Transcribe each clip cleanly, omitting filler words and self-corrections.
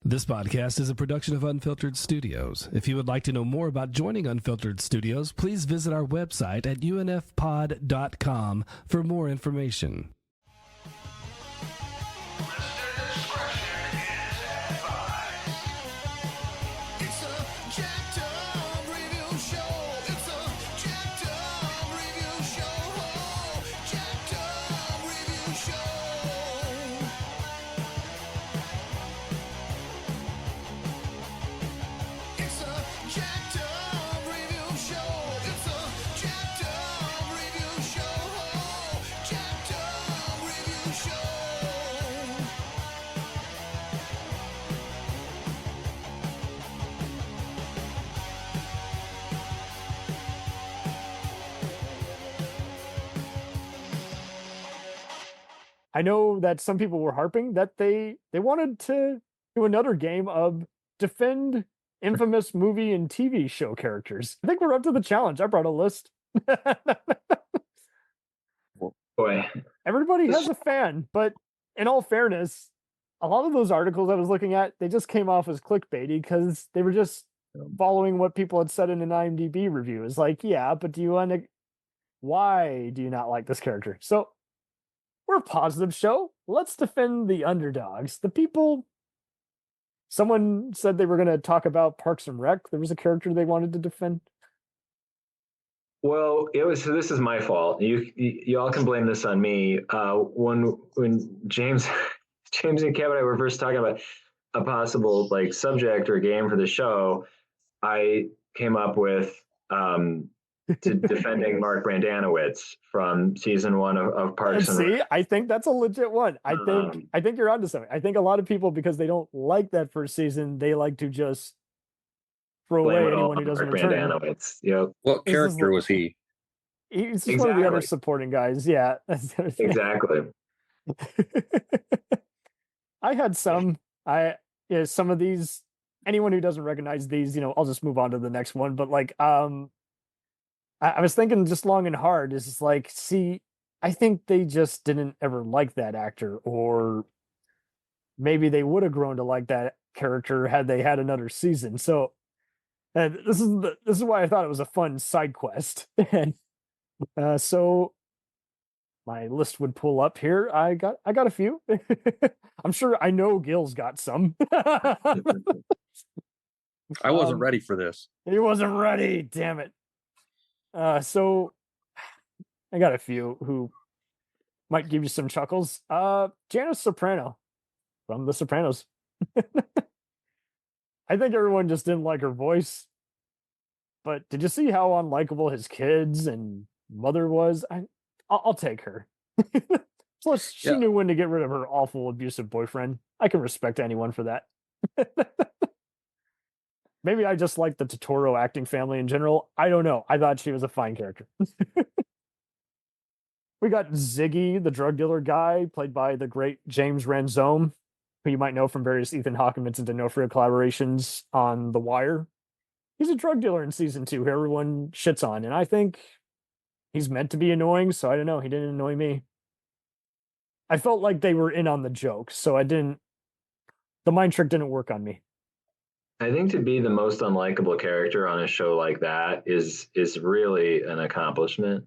This podcast is a production of Unfiltered Studios. If you would like to know more about joining Unfiltered Studios, please visit our website at unfpod.com for more information. I know that some people were harping that they wanted to do another game of defend infamous movie and TV show characters. I think we're up to the challenge. I brought a list. Boy, everybody has a fan, but in all fairness, a lot of those articles I was looking at, they just came off as clickbaity because they were just following what people had said in an IMDb review. It's like, yeah, but why do you not like this character? So we're a positive show. Let's defend the underdogs. The people. Someone said they were going to talk about Parks and Rec. There was a character they wanted to defend. Well, this is my fault. You all can blame this on me. When James and Kevin and I were first talking about a possible subject or game for the show, I came up with to defending Mark Brandanowitz from season 1 of Parks and Rec. I think that's a legit one. I think you're onto something. I think a lot of people, because they don't like that first season, they like to just throw away anyone who doesn't return. Brandanowitz. Yep. What character was he? He's just one of the other supporting guys. Yeah. Exactly. I had some of these. Anyone who doesn't recognize these, I'll just move on to the next one. But I was thinking just long and hard. It's just I think they just didn't ever like that actor, or maybe they would have grown to like that character had they had another season. So this is why I thought it was a fun side quest. And so my list would pull up here. I got a few. I'm sure I know Gil's got some. I wasn't ready for this. He wasn't ready. Damn it. So I got a few who might give you some chuckles. Janice Soprano from The Sopranos. I think everyone just didn't like her voice. But did you see how unlikable his kids and mother was? I'll take her. Plus, she knew when to get rid of her awful abusive boyfriend. I can respect anyone for that. Maybe I just like the Totoro acting family in general. I don't know. I thought she was a fine character. We got Ziggy, the drug dealer guy, played by the great James Ransome, who you might know from various Ethan Hawke and Vincent D'Onofrio collaborations on The Wire. He's a drug dealer in season 2 who everyone shits on, and I think he's meant to be annoying, so I don't know. He didn't annoy me. I felt like they were in on the joke, so the mind trick didn't work on me. I think to be the most unlikable character on a show like that is really an accomplishment.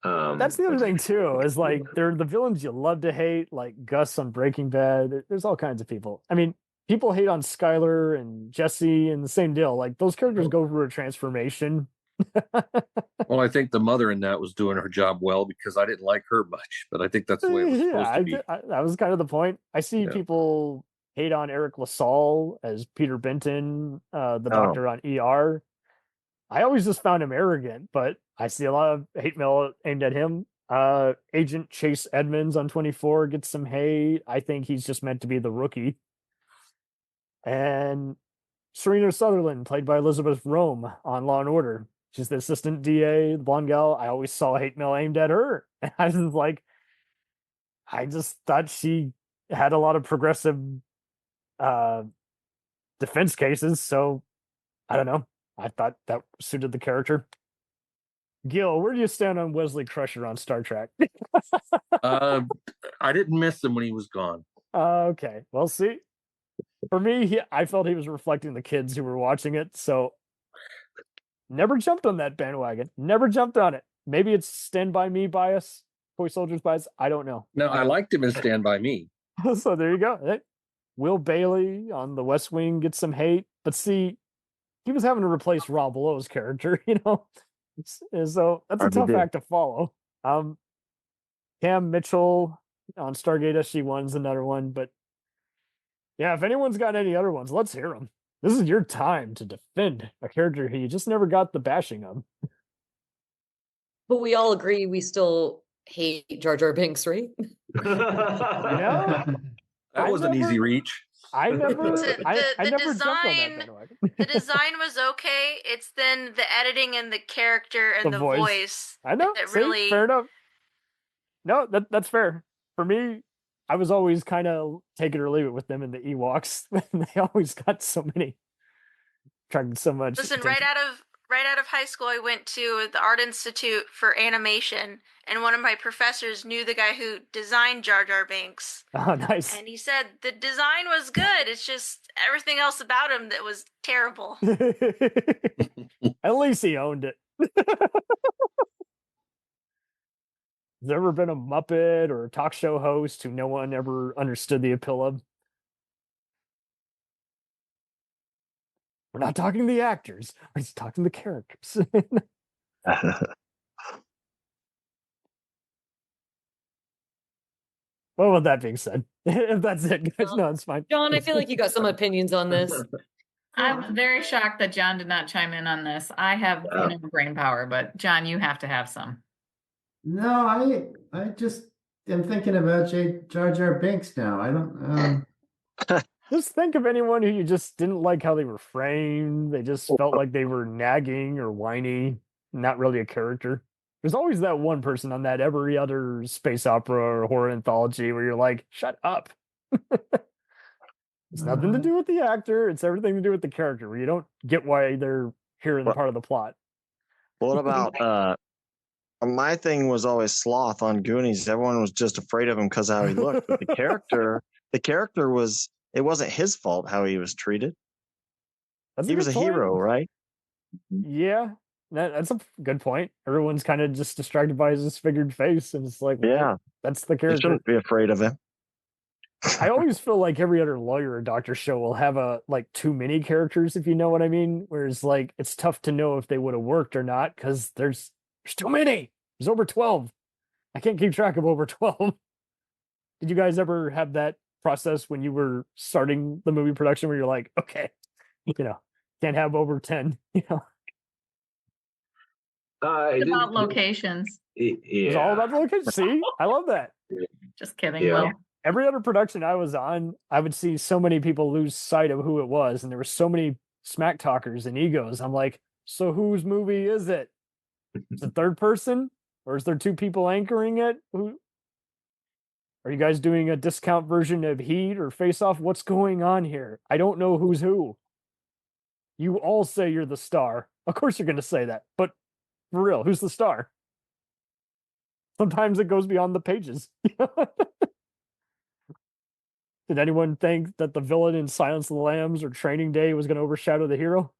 That's the other thing too, is they're the villains you love to hate, like Gus on Breaking Bad. There's all kinds of people. I mean, people hate on Skyler and Jesse and the same deal. Those characters go through a transformation. Well, I think the mother in that was doing her job well, because I didn't like her much, but I think that's the way it was supposed to be. That was kind of the point. I see people hate on Eric LaSalle as Peter Benton, the doctor on ER. I always just found him arrogant, but I see a lot of hate mail aimed at him. Agent Chase Edmonds on 24 gets some hate. I think he's just meant to be the rookie. And Serena Sutherland, played by Elizabeth Rome on Law & Order. She's the assistant DA, the blonde gal. I always saw hate mail aimed at her. And I just thought she had a lot of progressive defense cases, so I don't know. I thought that suited the character. Gil, where do you stand on Wesley Crusher on Star Trek? I didn't miss him when he was gone. Okay, well, see, For me, I felt he was reflecting the kids who were watching it, so never jumped on that bandwagon. Never jumped on it. Maybe it's Stand By Me bias, Toy Soldiers bias. I don't know. No, I liked him in Stand By Me. So there you go. Hey, Will Bailey on The West Wing gets some hate, but see, he was having to replace Rob Lowe's character, so that's a tough act to follow. Cam Mitchell on Stargate SG-1's another one, but yeah, if anyone's got any other ones, let's hear them. This is your time to defend a character who you just never got the bashing of. But we all agree we still hate Jar Jar Binks, right? That was an easy reach. I never jumped on that design. bandwagon. The design was okay. It's then the editing and the character and the voice. I know. That See, really fair enough. No, that's fair. For me, I was always kind of take it or leave it with them in the Ewoks. They always got so many, attracted so much. Listen, attention. right out of high school, I went to the Art Institute for animation, and one of my professors knew the guy who designed Jar Jar Binks. Oh, nice. And he said the design was good. It's just everything else about him that was terrible. At least he owned it. Has there ever been a Muppet or a talk show host who no one ever understood the appeal of? We're not talking the actors. We're just talking the characters. Well, with that being said, if that's it, guys, no, it's fine. John, I feel like you got some opinions on this. I'm very shocked that John did not chime in on this. I have brain power, but John, you have to have some. No, I just am thinking about Jar Jar Binks now. I don't. Just think of anyone who you just didn't like how they were framed. They just felt like they were nagging or whiny, not really a character. There's always that one person on that every other space opera or horror anthology where you're like, shut up. It's nothing to do with the actor. It's everything to do with the character, where you don't get why they're here in part of the plot. What about my thing was always Sloth on Goonies. Everyone was just afraid of him because of how he looked. But the character was, it wasn't his fault how he was treated. He was a hero, right? Yeah, that's a good point. Everyone's kind of just distracted by his disfigured face, and it's like, well, yeah, that's the character. You shouldn't be afraid of him. I always feel like every other lawyer or doctor show will have too many characters, if you know what I mean. Whereas it's tough to know if they would have worked or not because there's too many. There's over 12. I can't keep track of over 12. Did you guys ever have that process when you were starting the movie production where you're like, okay, can't have over 10, It's about locations. Yeah. It's all about the location. See, I love that. Just kidding. Yeah. Will. Every other production I was on, I would see so many people lose sight of who it was, and there were so many smack talkers and egos. I'm like, so whose movie is it? Is it third person, or is there two people anchoring it? Who are you guys doing a discount version of Heat or Face Off? What's going on here? I don't know who's who. You all say you're the star. Of course you're going to say that, but for real, who's the star? Sometimes it goes beyond the pages. Did anyone think that the villain in Silence of the Lambs or Training Day was going to overshadow the hero?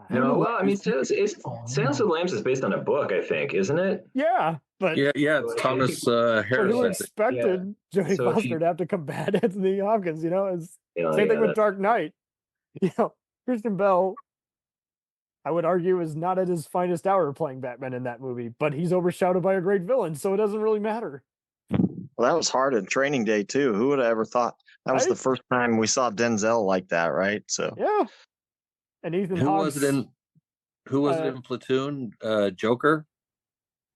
No, well, I mean, Silence of the Lambs is based on a book, I think, isn't it? Yeah, but yeah, it's Thomas but Harris. who expected Jodie So if Foster you- to have to combat Anthony Hopkins? It's Yeah, same thing with that- Dark Knight. Christian Bale, I would argue, is not at his finest hour playing Batman in that movie, but he's overshadowed by a great villain, so it doesn't really matter. Well, that was hard in Training Day too. Who would have ever thought? That was Right? the first time we saw Denzel like that, right? So Yeah, and Ethan Who Hawke's, was it in? Who was it in Platoon? Joker.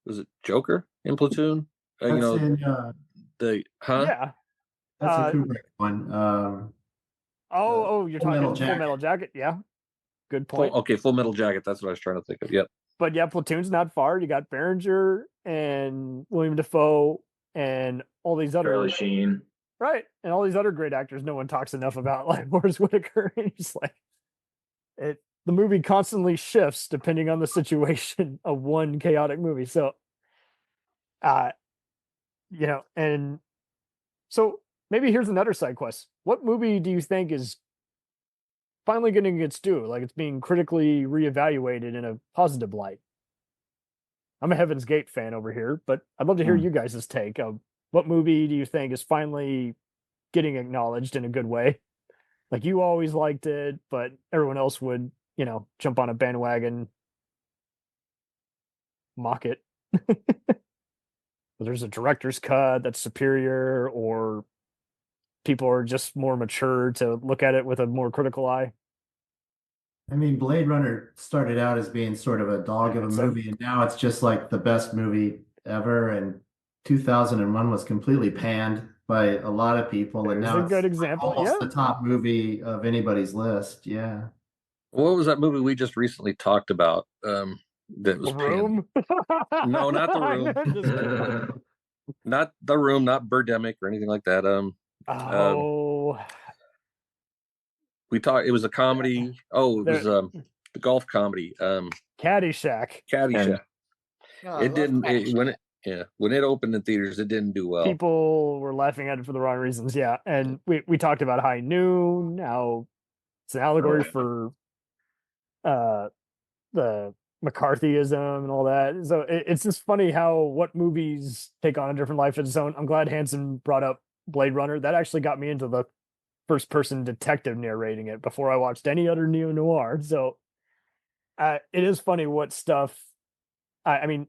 Was it Joker in Platoon? That's in, the Yeah. that's a Kubrick one. You're Full talking Metal Full Jacket. Metal Jacket. Yeah, good point. Full Metal Jacket. That's what I was trying to think of. Yep. But yeah, Platoon's not far. You got Berenger and William Dafoe and all these other Charlie Sheen. right, and all these other great actors no one talks enough about, like Forrest Whitaker. And he's like, the movie constantly shifts depending on the situation of one chaotic movie. So, and So maybe here's another side quest. What movie do you think is finally getting its due? Like it's being critically reevaluated in a positive light. I'm a Heaven's Gate fan over here, but I'd love to hear you guys' take. What movie do you think is finally getting acknowledged in a good way? Like you always liked it, but everyone else would, jump on a bandwagon, mock it. There's a director's cut that's superior, or people are just more mature to look at it with a more critical eye. I mean, Blade Runner started out as being sort of a dog of a movie, and now it's just like the best movie ever. And 2001 was completely panned by a lot of people, and now a good example. Almost the top movie of anybody's list. Yeah. What was that movie we just recently talked about? That was Room. No, not The Room. Not The Room, not Birdemic or anything like that. We talked. It was a comedy. Oh, it was the golf comedy. Caddyshack. Oh, It didn't. When it opened in theaters, it didn't do well. People were laughing at it for the wrong reasons. Yeah, and we talked about High Noon. How it's an allegory for the McCarthyism and all that. So it's just funny how what movies take on a different life of its own. I'm glad Hansen brought up Blade Runner. That actually got me into the first person detective narrating it before I watched any other neo-noir. So it is funny what stuff. I mean,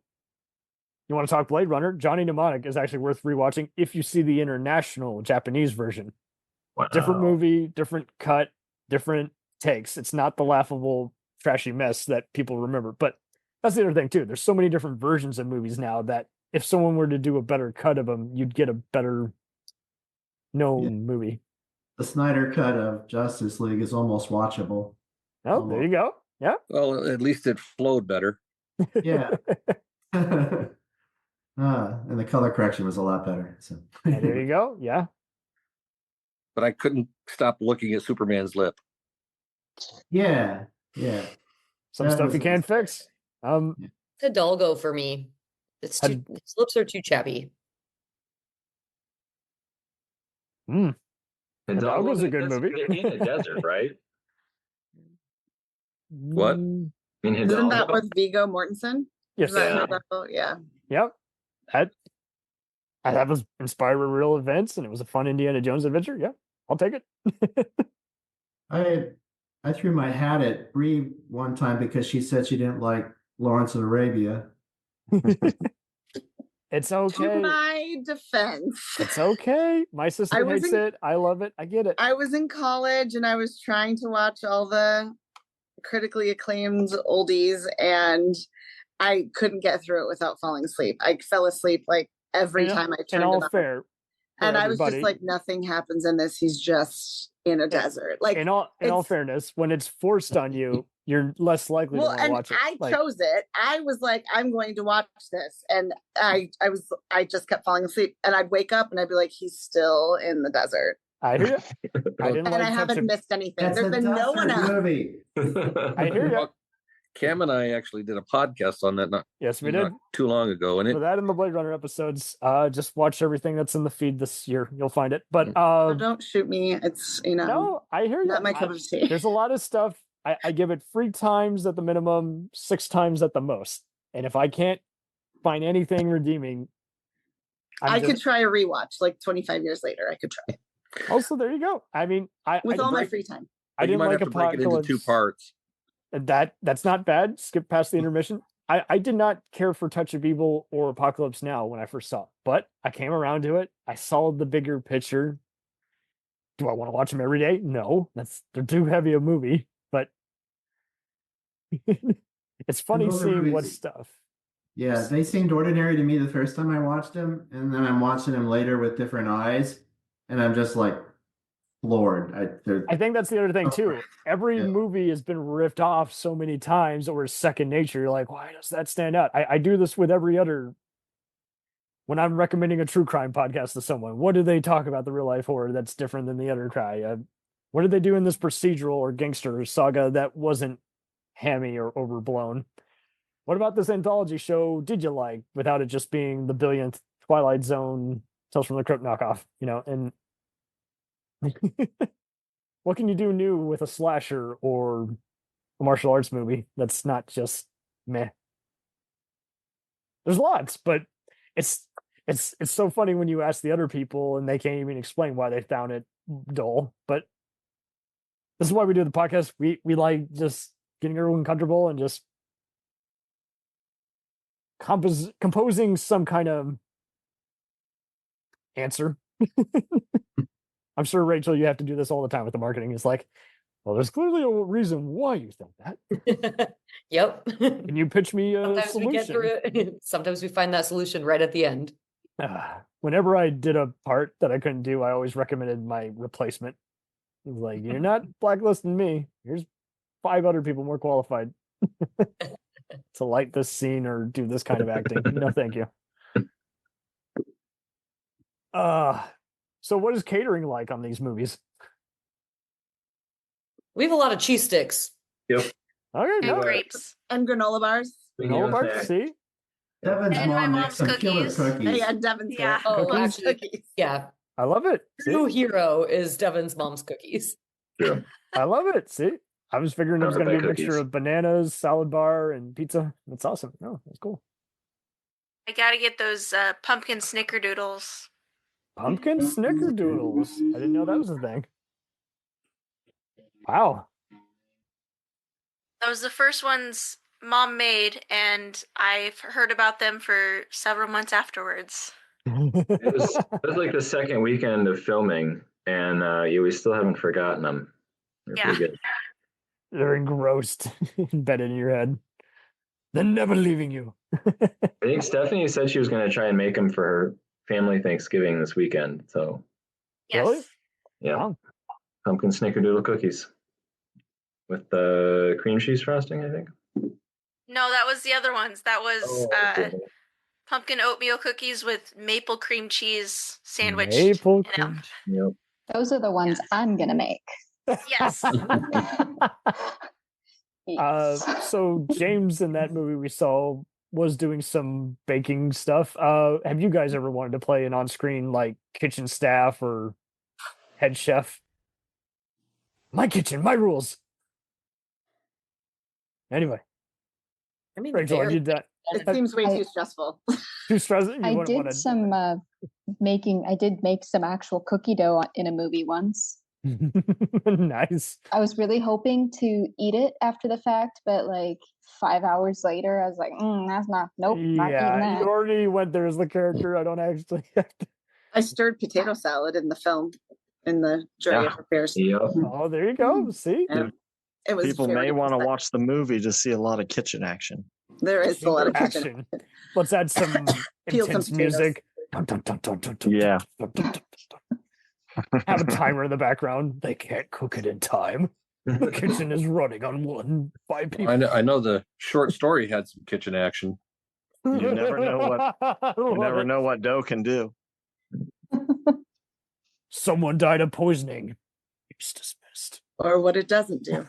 you want to talk Blade Runner? Johnny Mnemonic is actually worth rewatching if you see the international Japanese version. Wow. Different movie, different cut, different takes. It's not the laughable, trashy mess that people remember. But that's the other thing too. There's so many different versions of movies now that if someone were to do a better cut of them, you'd get a better known movie. The Snyder cut of Justice League is almost watchable. Oh, there you go. Yeah. Well, at least it flowed better. Yeah. And the color correction was a lot better. So there you go. Yeah. But I couldn't stop looking at Superman's lip. Yeah. Some stuff you can't fix. It's a Hidalgo for me. It's too his lips are too chappy. Hidalgo's a good movie. In a desert, right? What? In Isn't Hidalgo? that with Viggo Mortensen? Yes. Is that Hidalgo? Yeah. Yep. That was inspired by real events, and it was a fun Indiana Jones adventure. Yeah, I'll take it. I threw my hat at Bree one time because she said she didn't like Lawrence of Arabia. It's okay. To my defense, it's okay. My sister hates it. I love it. I get it. I was in college and I was trying to watch all the critically acclaimed oldies, and I couldn't get through it without falling asleep. I fell asleep like every time I turned it on. Fair. And I was just like, nothing happens in this. He's just in a desert. Like in all fairness, when it's forced on you, you're less likely to want to watch it. I chose it. I was like, I'm going to watch this, and I just kept falling asleep. And I'd wake up and I'd be like, he's still in the desert. I hear you. I haven't missed anything. There's been no one else. Movie. I hear you. Cam and I actually did a podcast on that. Yes, we did. Too long ago, and for that and the Blade Runner episodes, just watch everything that's in the feed this year. You'll find it. But don't shoot me. It's no, I hear you. Not my cup of tea. There's a lot of stuff. I give it 3 times at the minimum, 6 times at the most. And if I can't find anything redeeming, I could try a rewatch like 25 years later. I could try. Also, there you go. I mean, with all my free time. I didn't like have to break it into 2 parts. That's not bad. Skip past the intermission. I did not care for Touch of Evil or Apocalypse Now when I first saw it, but I came around to it. I saw the bigger picture. Do I want to watch them every day? No, they're too heavy a movie. But it's funny seeing what stuff. Yeah, they seemed ordinary to me the first time I watched them, and then I'm watching them later with different eyes, and I'm just like floored. I think that's the other thing too. Every movie has been ripped off so many times or second nature. You're like, why does that stand out? I do this with every other. When I'm recommending a true crime podcast to someone, what do they talk about the real life horror that's different than the other cry? What did they do in this procedural or gangster saga that wasn't hammy or overblown? What about this anthology show did you like without it just being the billionth Twilight Zone Tales from the Crypt knockoff, and what can you do new with a slasher or a martial arts movie that's not just meh? There's lots, but it's so funny when you ask the other people and they can't even explain why they found it dull. But this is why we do the podcast. We like just getting everyone comfortable and just composing some kind of answer. I'm sure, Rachel, you have to do this all the time with the marketing. It's like, well, there's clearly a reason why you think that. Yep. Can you pitch me a Sometimes we get solution? through it. Sometimes we find that solution right at the end. Whenever I did a part that I couldn't do, I always recommended my replacement. It was like, you're not blacklisting me. Here's 5 other people more qualified to light this scene or do this kind of acting. No, thank you. So what is catering like on these movies? We have a lot of cheese sticks. Yep. Okay, And no. grapes. And granola bars. Granola bars, see? Devin's And my mom makes mom's some killer cookies. cookies. Yeah, Devin's Yeah. Oh, cookies. actually, yeah. I love it. See? True hero is Devin's mom's cookies. True. I love it. See? I was figuring it was going to be a Covered by mixture cookies. of bananas, salad bar, and pizza. That's awesome. No, that's cool. I gotta get those pumpkin snickerdoodles. Pumpkin snickerdoodles. I didn't know that was a thing. Wow. That was the first ones Mom made, and I've heard about them for several months afterwards. It was like the second weekend of filming, and we still haven't forgotten them. They're Yeah. pretty good. They're engrossed, embedded in your head. They're never leaving you. I think Stephanie said she was going to try and make them for her family Thanksgiving this weekend. So, Yes. Really? yeah, Wow. pumpkin snickerdoodle cookies with the cream cheese frosting, I think. No, that was the other ones. That was cool. pumpkin oatmeal cookies with maple cream cheese sandwich. Maple in cream. 'em. Yep. Those are the ones I'm gonna make. Yes. So James in that movie we saw was doing some baking stuff. Have you guys ever wanted to play an on-screen like kitchen staff or head chef? My kitchen, my rules. Anyway, I mean, Rachel, have you done? It seems way too stressful. Too stressful? I did some making. I did make some actual cookie dough in a movie once. Nice. I was really hoping to eat it after the fact, but like 5 hours later, I was like, "That's not. Nope, not eating Yeah, that." you already went there as the character. I don't actually have to. I stirred potato salad in the film, in the jury Yeah. of affairs. Yep. Oh, there you go. See, And it was People may very want to pathetic. watch the movie to see a lot of kitchen action. There is a lot of kitchen. action. Let's add some Peel some intense potatoes. music. Dun, dun, dun, dun, dun, dun, Yeah. dun, dun, dun, dun, dun. Have a timer in the background. They can't cook it in time. The kitchen is running on 5 people. I know the short story had some kitchen action. You never know what dough can do. Someone died of poisoning. Case dismissed. Or what it doesn't do.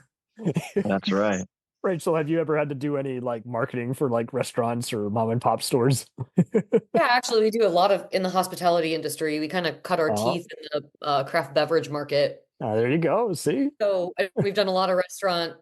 That's right. Rachel, have you ever had to do any like marketing for like restaurants or mom and pop stores? Yeah, actually, we do a lot of in the hospitality industry. We kind of cut our Uh-huh. teeth in the craft beverage market. There you go. See, So we've done a lot of restaurant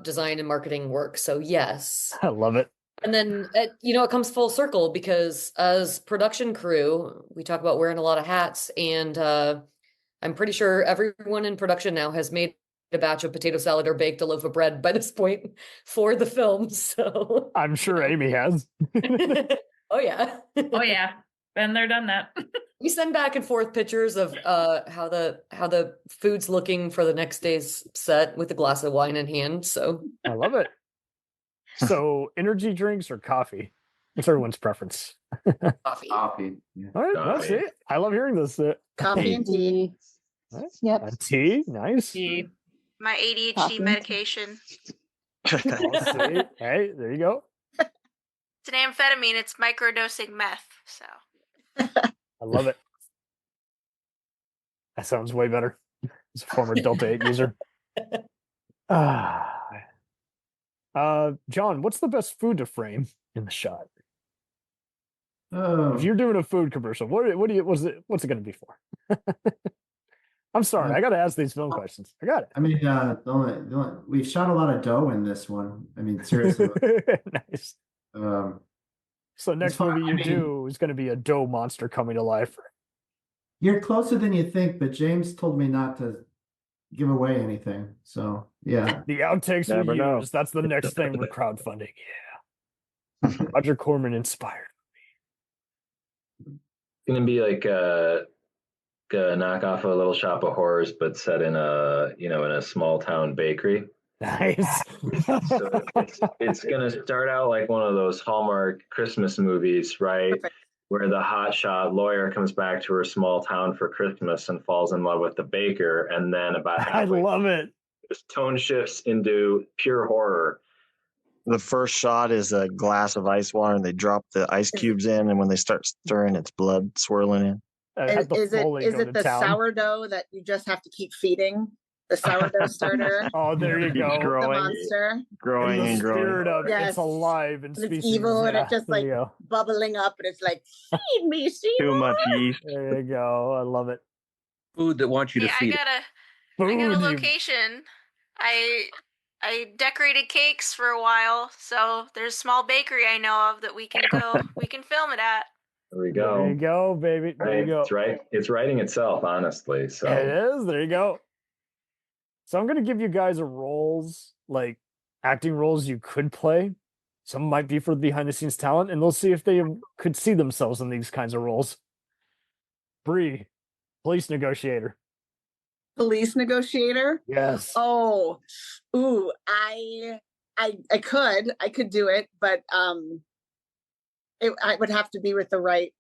design and marketing work. So yes. I love it. And then it comes full circle because as production crew, we talk about wearing a lot of hats, and I'm pretty sure everyone in production now has made a batch of potato salad or baked a loaf of bread by this point for the film. So I'm sure Amy has. oh yeah. Oh yeah. Been there, done that. We send back and forth pictures of how the food's looking for the next day's set with a glass of wine in hand. So I love it. So, energy drinks or coffee? What's everyone's preference? coffee. Coffee. Yeah. All right, that's it. I love hearing this. Coffee and tea. Yep. Tea, nice. Tea. My ADHD Coffee. medication. Oh, see? Hey, there you go. It's an amphetamine. It's microdosing meth. So I love it. That sounds way better. As a former Delta 8 user. John, what's the best food to frame in the shot? Oh, If you're doing a food commercial, what's it going to be for? I'm sorry, I got to ask these film questions. I got it. I mean, we've shot a lot of dough in this one. I mean, seriously. Nice. Um, So next movie you do is going to be a dough monster coming to life. You're closer than you think, but James told me not to give away anything. So yeah, The outtakes Never we know. use. That's the next thing with crowdfunding. Yeah. Roger Corman inspired. It's gonna be like a knockoff of a Little Shop of Horrors, but set in a small town bakery. Nice. So it's gonna start out like one of those Hallmark Christmas movies, right? Perfect. Where the hotshot lawyer comes back to her small town for Christmas and falls in love with the baker, and then about I halfway, love it. this tone shifts into pure horror. The first shot is a glass of ice water, and they drop the ice cubes in, and when they start stirring, it's blood swirling in. Is it the sourdough that you just have to keep feeding? The sourdough starter. Oh, there you go. The Growing, monster. growing, The and growing. spirit of Yes. it's alive and And it's species. evil, and Yeah, it's just there like you go. bubbling up, and it's like, feed me, Too Seymour. much yeast. There you go. I love it. Food that wants you to Yeah, I feed it. got a Food. location. I decorated cakes for a while, so there's a small bakery I know of that we can film it at. There we There you go. go, baby. There Right, you go. it's right. It's writing itself, honestly. So It is. There you go. So I'm gonna give you guys a roles, like acting roles you could play. Some might be for the behind the scenes talent, and they'll see if they could see themselves in these kinds of roles. Bree, police negotiator. Police negotiator. Yes. Oh, ooh, I could do it, but I would have to be with the right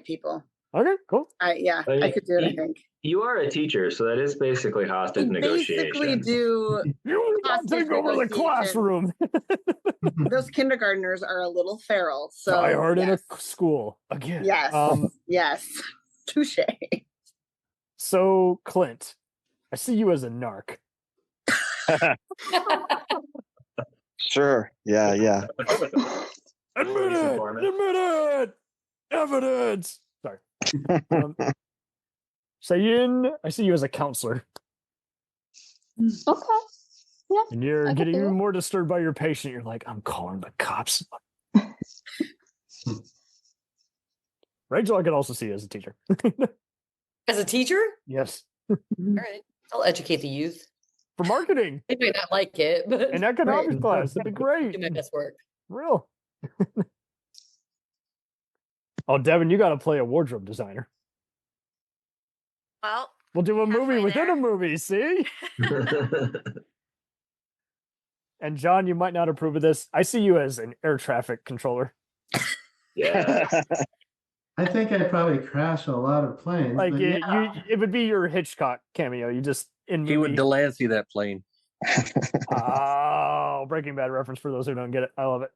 people. Okay, cool. I could do it. I think. You are a teacher, so that is basically hostage negotiation. Basically, do You hostage take over the negotiation. classroom. Those kindergartners are a little feral, so I heard in yes. a school again. Yes, yes, touche. So Klint, I see you as a narc. Sure. Yeah. Admit it! Evidence! Sorry. Cheyenne, I see you as a counselor. Okay. Yeah. And you're I could getting do it. even more disturbed by your patient. You're like, I'm calling the cops. Rachel, I could also see you as a teacher. As a teacher? Yes. All right. I'll educate the youth. For marketing. They may not like it, but An economics class. That'd be great. do my best work. Real. Oh, Devin, you got to play a wardrobe designer. Well, We'll do a movie halfway within there. a movie, see? And John, you might not approve of this. I see you as an air traffic controller. Yeah. I think I'd probably crash a lot of planes. Like but it would be your Hitchcock cameo. You just in He would movie. Delancey that plane. Oh, Breaking Bad reference for those who don't get it. I love it.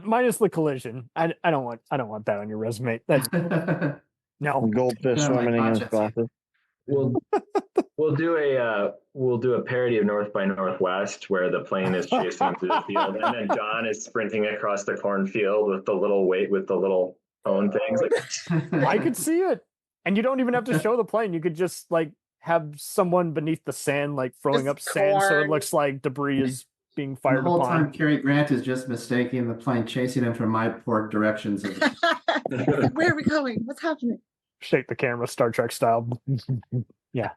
Minus the collision. I don't want that on your resume. That's no. Goldfish Yeah, my swimming in his conscience. glasses. We'll do a parody of North by Northwest where the plane is chasing through the field, and then John is sprinting across the cornfield with the little phone things. Like, I could see it. And you don't even have to show the plane. You could just like have someone beneath the sand, like throwing Just up sand so it corn. looks like debris is being the fired whole upon. time, Cary Grant is just mistaking the plane, chasing him from my poor directions. Where are we going? What's happening? Shake the camera, Star Trek style. Yeah.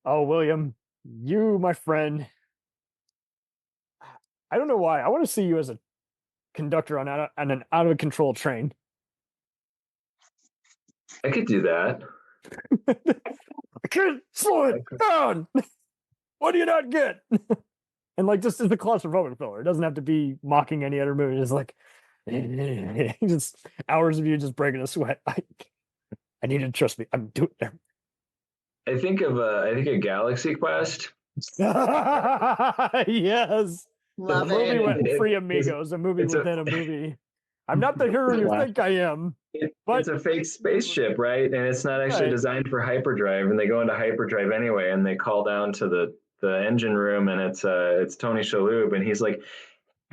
Oh, William, you, my friend. I don't know why. I want to see you as a conductor on an out of control train. I could do that. I can't slow it down. What do you not get? And like, just as the claustrophobic filler, it doesn't have to be mocking any other movie. It's like just hours of you just breaking a sweat. I need to trust me. I'm doing it. I think of Galaxy Quest. Yes. Love A movie it. with Free Amigos, a movie it's within a movie. I'm not the hero you think I am. But It's a fake spaceship, right? And it's not actually Right. designed for hyperdrive. And they go into hyperdrive anyway, and they call down to the engine room, and it's Tony Shalhoub, and he's like,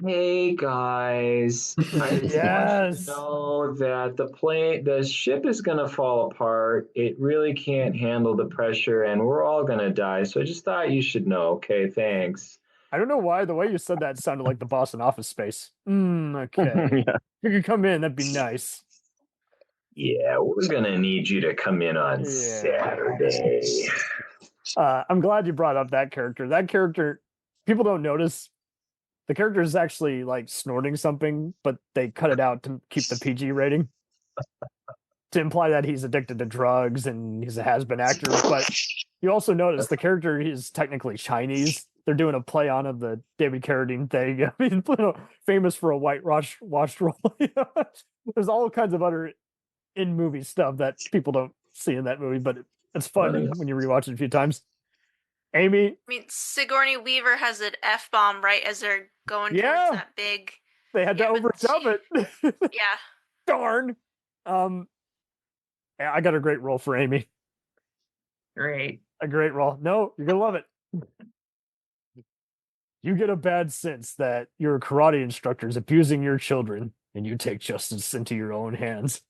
Hey guys, I just want you to know that the ship is going to fall apart. It really can't handle the pressure, and we're all going to die. So I just thought you should know. Okay, thanks. I don't know why the way you said that sounded like the boss in Office Space. Okay. Yeah. You could come in, that'd be nice. Yeah, we're going to need you to come in on Saturday. I'm glad you brought up that character. That character, people don't notice. The character is actually like snorting something, but they cut it out to keep the PG rating to imply that he's addicted to drugs and he's a has-been actor. But you also notice the character is technically Chinese. They're doing a play on of the David Carradine thing. I mean, famous for a washed role. There's all kinds of other in-movie stuff that people don't see in that movie, but it's fun when you rewatch it a few times. Amy? I mean, Sigourney Weaver has an F-bomb right as they're going towards that big... They had to overdub it. Yeah. Darn. I got a great role for Amy. Great. A great role. No, you're going to love it. You get a bad sense that your karate instructor is abusing your children and you take justice into your own hands.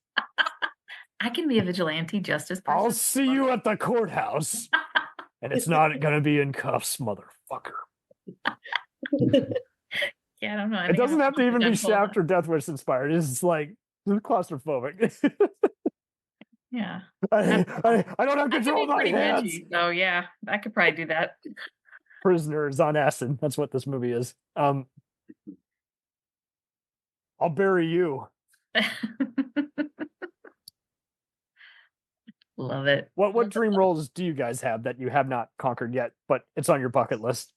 I can be a vigilante justice person. I'll see you at the courthouse. And it's not going to be in cuffs, motherfucker. Yeah, I don't know. It doesn't have to even be Shaft or Death Wish inspired. It's like claustrophobic. Yeah. I don't have control of my hands. So yeah, I could probably do that. Prisoners on acid. That's what this movie is. I'll bury you. Love it. What dream roles do you guys have that you have not conquered yet, but it's on your bucket list?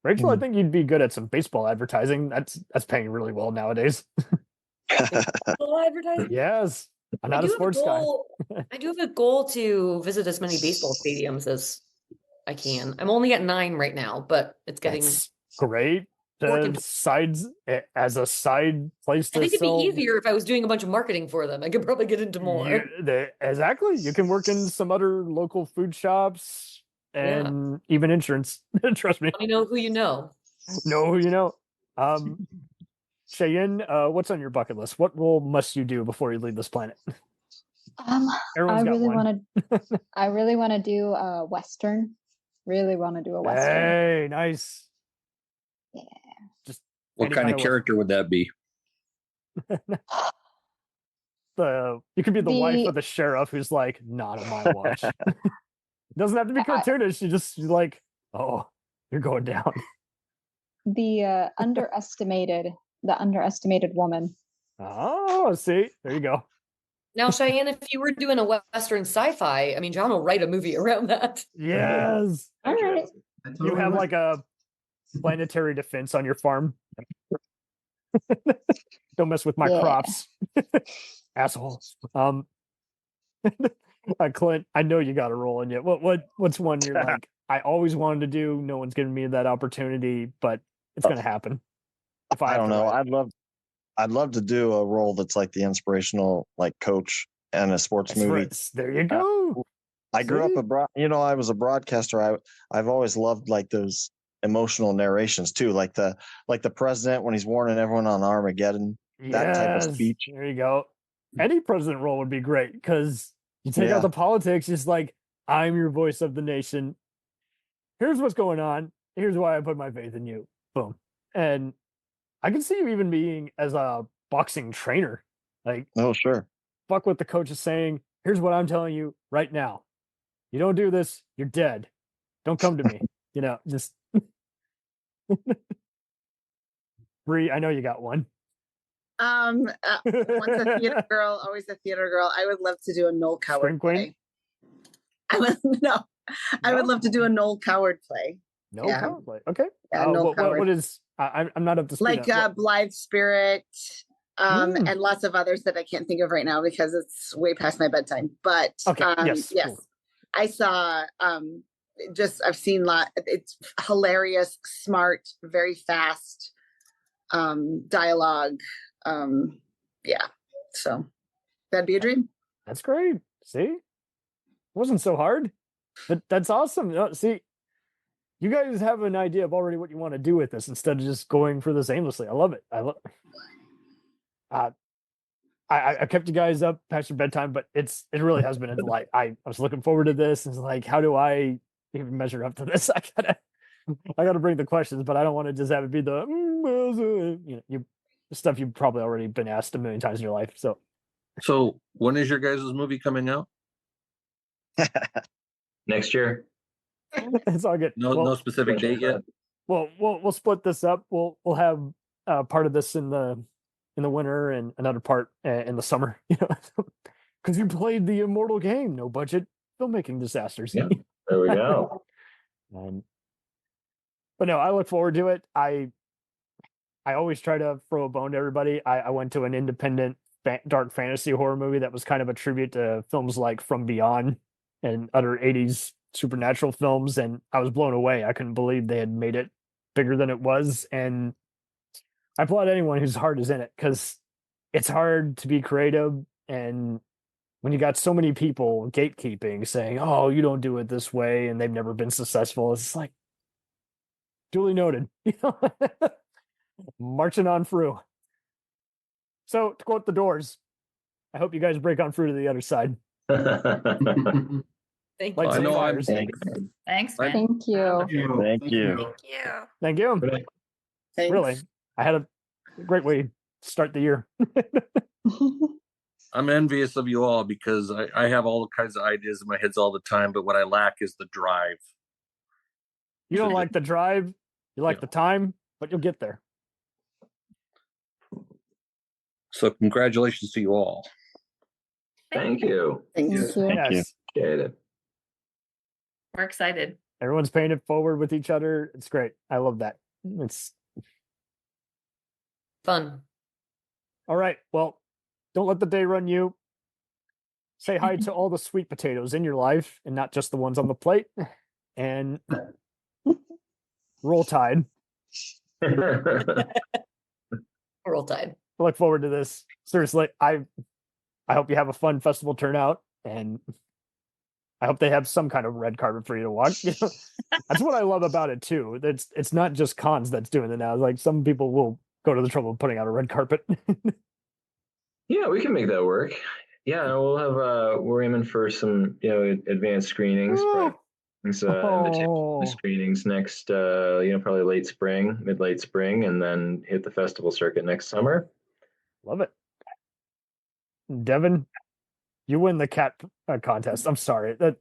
Rachel, I think you'd be good at some baseball advertising. That's paying really well nowadays. Baseball advertising? Yes. I'm not a sports guy. I do have a goal to visit as many baseball stadiums as I can. I'm only at 9 right now, but it's getting great. Sides as a side place to I think it'd sell. be easier if I was doing a bunch of marketing for them. I could probably get into more. Exactly. You can work in some other local food shops and even insurance. Trust me. Let me know who you know. Know who you know. Cheyenne, what's on your bucket list? What role must you do before you leave this planet? I really want to do a Western. Really want to do a Western. Hey, nice. Yeah. Just what kind of character would that be? You could be the wife of the sheriff who's like, not on my watch. Doesn't have to be cartoonish. You're like, oh, you're going down. The underestimated woman. Oh, see, there you go. Now, Cheyenne, if you were doing a Western sci-fi, I mean, John will write a movie around that. Yes. All right. You have like a planetary defense on your farm. Don't mess with my crops. Asshole. Klint, I know you got a role in you. What's one you're like, I always wanted to do, no one's giving me that opportunity, but it's gonna happen. If I don't know. I'd love to do a role that's like the inspirational like coach in a sports movie. Right. There you go. I grew up I was a broadcaster. I've always loved like those emotional narrations too, like the president when he's warning everyone on Armageddon. That type of speech. There you go. Any president role would be great because you take out the politics. It's like, I'm your voice of the nation. Here's what's going on. Here's why I put my faith in you. Boom. And I can see you even being as a boxing trainer. Like, oh, sure. Fuck what the coach is saying. Here's what I'm telling you right now. You don't do this, you're dead. Don't come to me. Just Bree, I know you got one. Once a theater girl, always a theater girl. I would love to do a Noel Coward play. I would love to do a Noel Coward play. Coward play. Okay. Yeah, Noel Coward. What is? I'm not up to speed. Like Blithe Spirit, and lots of others that I can't think of right now because it's way past my bedtime. But yes. Cool. I saw. I've seen it's hilarious, smart, very fast dialogue. So that'd be a dream. That's great. See, it wasn't so hard. That's awesome. See, you guys have an idea of already what you want to do with this instead of just going for this aimlessly. I love it. I kept you guys up past your bedtime, but it really has been a delight. I was looking forward to this. It's like, how do I even measure up to this? I gotta bring the questions, but I don't want to just have it be the stuff you've probably already been asked a million times in your life. So when is your guys' movie coming out? Next year. It's all good. No specific date yet. Well, we'll split this up. We'll have part of this in the winter and another part in the summer. Because you played the immortal game. No budget filmmaking disasters. Yeah, there we go. But no, I look forward to it. I always try to throw a bone to everybody. I went to an independent dark fantasy horror movie that was kind of a tribute to films like From Beyond and other 80s supernatural films, and I was blown away. I couldn't believe they had made it bigger than it was, and I applaud anyone whose heart is in it, because it's hard to be creative, and when you got so many people gatekeeping, saying, "Oh, you don't do it this way," and they've never been successful, it's like, duly noted. Marching on through. So, to quote The Doors, I hope you guys break on through to the other side. Thank Lights and fires. Thanks, man. Thank you. Thank you. Thank you. Thanks. Really, I had a great way to start the year. I'm envious of you all because I have all kinds of ideas in my heads all the time, but what I lack is the drive. You don't like the drive, you like the time, but you'll get there. So congratulations to you all. Thank you. Thank you. Yes. Appreciate it. We're excited. Everyone's paying it forward with each other. It's great. I love that. It's Fun. all right. Well, don't let the day run you. Say hi to all the sweet potatoes in your life and not just the ones on the plate. And roll tide. Roll Tide. I look forward to this. Seriously, I hope you have a fun festival turnout, and I hope they have some kind of red carpet for you to walk. That's what I love about it too. It's not just cons that's doing it now. Like, some people will go to the trouble of putting out a red carpet. Yeah, we can make that work. Yeah, we'll have we're aiming for some advanced screenings. Screenings next probably mid-late spring, and then hit the festival circuit next summer. Love it. Devin, you win the cat contest. I'm sorry. The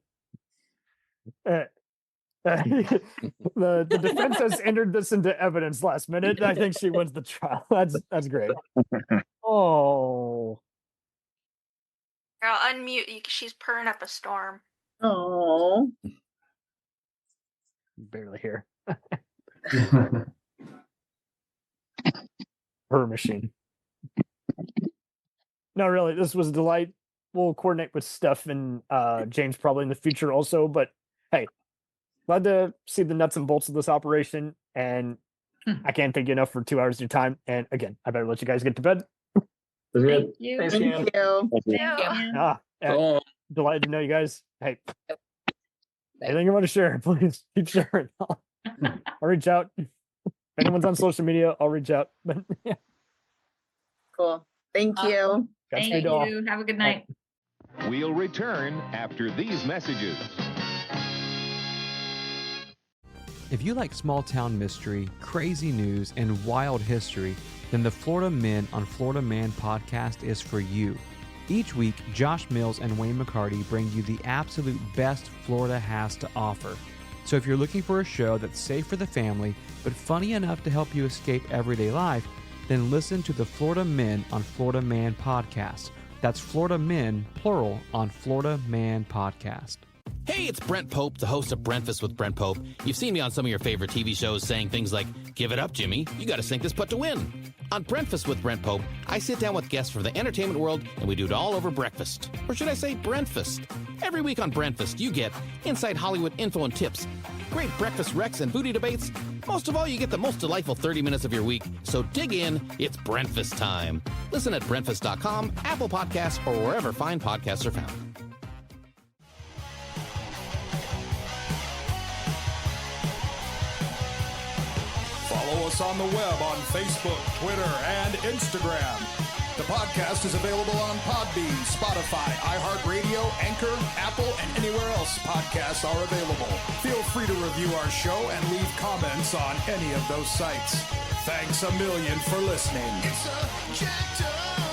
defense has entered this into evidence last minute. I think she wins the trial. That's great. Oh, I'll unmute. She's purring up a storm. Oh. barely here. Her machine. No, really, this was a delight. We'll coordinate with Steph and James probably in the future also, but hey, glad to see the nuts and bolts of this operation, and I can't thank you enough for 2 hours of your time. And again, I better let you guys get to bed. Thank you. Thanks, Thank Cam. you. Delighted to know you guys. Hey, anything you want to share, please keep sharing. I'll reach out. If anyone's on social media, I'll reach out. But yeah. Cool. Thank you. Thank you. Have a good night. We'll return after these messages. If you like small town mystery, crazy news, and wild history, then the Florida Men on Florida Man podcast is for you. Each week, Josh Mills and Wayne McCarty bring you the absolute best Florida has to offer. So if you're looking for a show that's safe for the family, but funny enough to help you escape everyday life, then listen to the Florida Men on Florida Man podcast. That's Florida Men, plural, on Florida Man podcast. Hey, it's Brent Pope, the host of Breakfast with Brent Pope. You've seen me on some of your favorite TV shows saying things like, "Give it up, Jimmy. You got to sink this putt to win." On Breakfast with Brent Pope, I sit down with guests from the entertainment world, and we do it all over breakfast. Or should I say Brentfast? Every week on Brentfast, you get inside Hollywood info and tips, great breakfast recs and booty debates. Most of all, you get the most delightful 30 minutes of your week. So dig in. It's Brentfast time. Listen at Brentfast.com, Apple Podcasts, or wherever fine podcasts are found. us on the web on Facebook, Twitter, and Instagram. The podcast is available on Podbean, Spotify, iHeartRadio, Anchor, Apple, and anywhere else podcasts are available. Feel free to review our show and leave comments on any of those sites. Thanks a million for listening. It's a jacked up